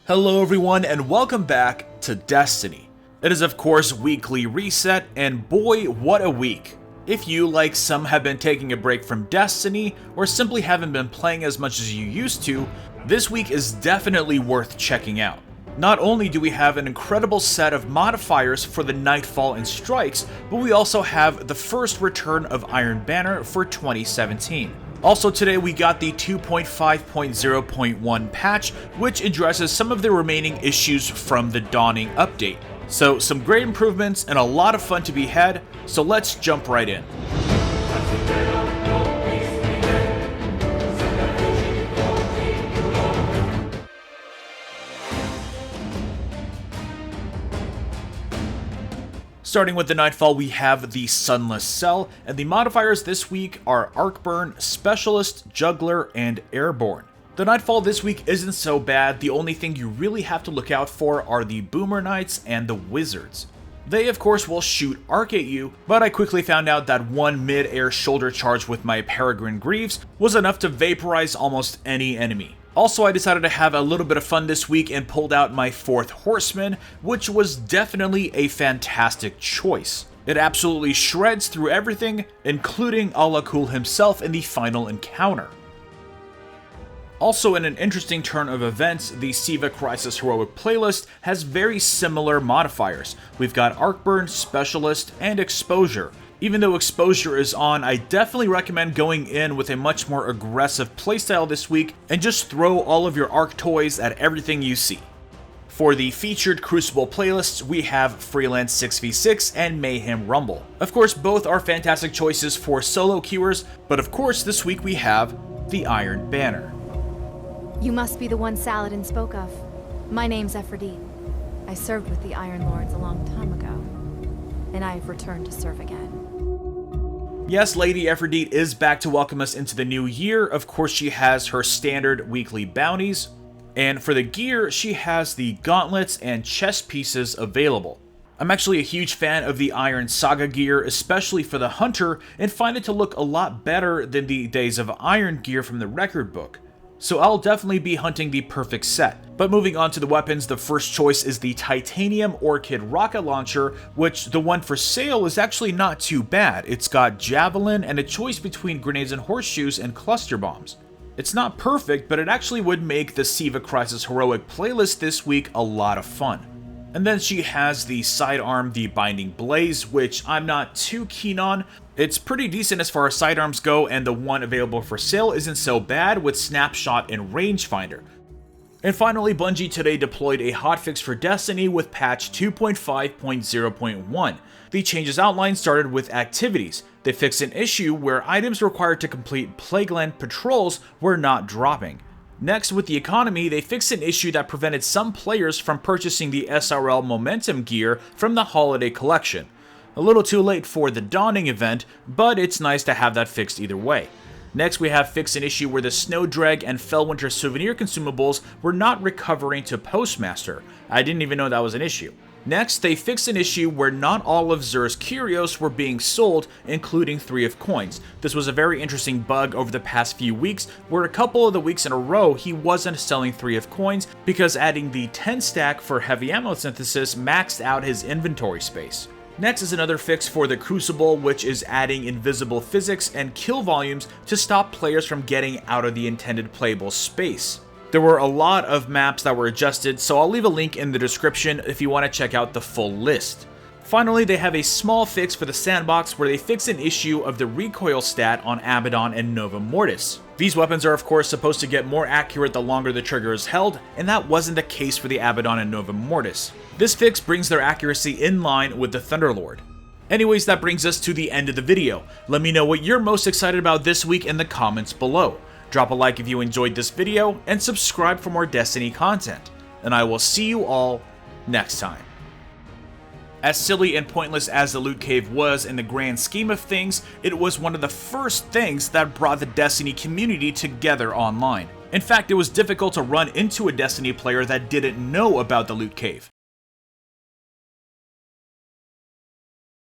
Hello everyone and welcome back to Destiny. It is of course weekly reset, and boy what a week. If you, like some, have been taking a break from Destiny or simply haven't been playing as much as you used to, this week is definitely worth checking out. Not only do we have an incredible set of modifiers for the Nightfall and Strikes, but we also have the first return of Iron Banner for 2017. Also today we got the 2.5.0.1 patch, which addresses some of the remaining issues from the Dawning update. So some great improvements and a lot of fun to be had, so let's jump right in. Starting with the Nightfall, we have the Sunless Cell, and the modifiers this week are Arcburn, Specialist, Juggler, and Airborne. The Nightfall this week isn't so bad. The only thing you really have to look out for are the Boomer Knights and the Wizards. They of course will shoot arc at you, but I quickly found out that one mid-air shoulder charge with my Peregrine Greaves was enough to vaporize almost any enemy. Also, I decided to have a little bit of fun this week and pulled out my 4th Horseman, which was definitely a fantastic choice. It absolutely shreds through everything, including Alakul himself in the final encounter. Also, in an interesting turn of events, the Siva Crisis Heroic playlist has very similar modifiers. We've got Arcburn, Specialist, and Exposure. Even though Exposure is on, I definitely recommend going in with a much more aggressive playstyle this week and just throw all of your Arc toys at everything you see. For the featured Crucible playlists, we have Freelance 6v6 and Mayhem Rumble. Of course, both are fantastic choices for solo queuers, but of course this week we have the Iron Banner. You must be the one Saladin spoke of. My name's Everdeen. I served with the Iron Lords a long time ago, and I have returned to serve again. Yes, Lady Everdeen is back to welcome us into the new year. Of course, she has her standard weekly bounties, and for the gear, she has the gauntlets and chest pieces available. I'm actually a huge fan of the Iron Saga gear, especially for the Hunter, and find it to look a lot better than the Days of Iron gear from the record book. So I'll definitely be hunting the perfect set. But moving on to the weapons, the first choice is the Titanium Orchid rocket launcher, which the one for sale is actually not too bad. It's got Javelin and a choice between grenades and horseshoes and cluster bombs. It's not perfect, but it actually would make the Siva Crisis Heroic playlist this week a lot of fun. And then she has the sidearm, the Binding Blaze, which I'm not too keen on. It's pretty decent as far as sidearms go, and the one available for sale isn't so bad with Snapshot and Rangefinder. And finally, Bungie today deployed a hotfix for Destiny with patch 2.5.0.1. The changes outlined started with activities. They fixed an issue where items required to complete Plagueland patrols were not dropping. Next, with the economy, they fixed an issue that prevented some players from purchasing the SRL Momentum gear from the Holiday Collection. A little too late for the Dawning event, but it's nice to have that fixed either way. Next, we have fixed an issue where the Snowdrag and Fellwinter souvenir consumables were not recovering to Postmaster. I didn't even know that was an issue. Next, they fixed an issue where not all of Xur's curios were being sold, including 3 of coins. This was a very interesting bug over the past few weeks, where a couple of the weeks in a row he wasn't selling 3 of coins because adding the 10 stack for heavy ammo synthesis maxed out his inventory space. Next is another fix for the Crucible, which is adding invisible physics and kill volumes to stop players from getting out of the intended playable space. There were a lot of maps that were adjusted, so I'll leave a link in the description if you want to check out the full list. Finally, they have a small fix for the sandbox where they fix an issue of the recoil stat on Abaddon and Nova Mortis. These weapons are of course supposed to get more accurate the longer the trigger is held, and that wasn't the case for the Abaddon and Nova Mortis. This fix brings their accuracy in line with the Thunderlord. Anyways, that brings us to the end of the video. Let me know what you're most excited about this week in the comments below. Drop a like if you enjoyed this video, and subscribe for more Destiny content. And I will see you all next time. As silly and pointless as the loot cave was in the grand scheme of things, it was one of the first things that brought the Destiny community together online. In fact, it was difficult to run into a Destiny player that didn't know about the loot cave.